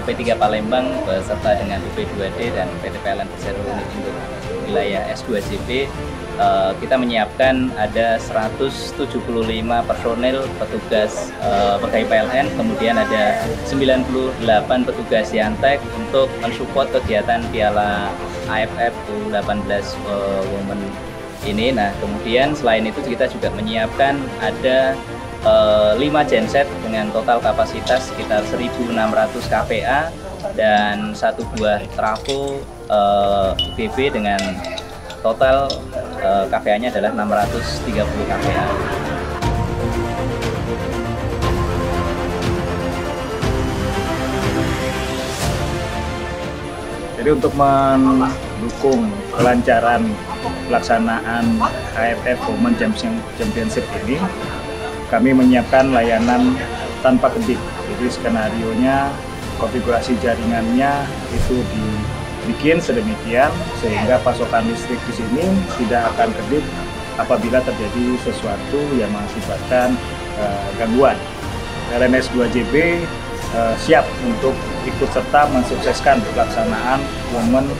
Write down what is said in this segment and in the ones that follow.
UP3 Palembang beserta dengan UP2D dan PT PLN Persero Unit untuk wilayah S2JB, kita menyiapkan ada 175 personel petugas pegawai PLN, kemudian ada 98 petugas Yantek untuk mensupport kegiatan Piala AFF U18 Women ini. Nah, kemudian selain itu kita juga menyiapkan ada 5 genset dengan total kapasitas sekitar 1.600 kPa dan 1 buah trafo UPV dengan total kPa-nya adalah 630 kPa. Jadi untuk mendukung kelancaran pelaksanaan AFF Women Championship ini, kami menyiapkan layanan tanpa kedip. Jadi skenarionya, konfigurasi jaringannya itu dibikin sedemikian sehingga pasokan listrik di sini tidak akan kedip apabila terjadi sesuatu yang mengakibatkan gangguan. PLN S2JB siap untuk ikut serta mensukseskan pelaksanaan Women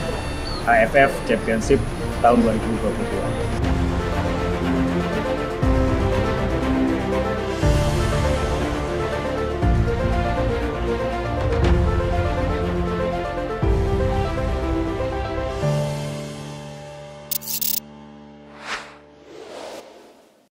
AFF Championship tahun 2022.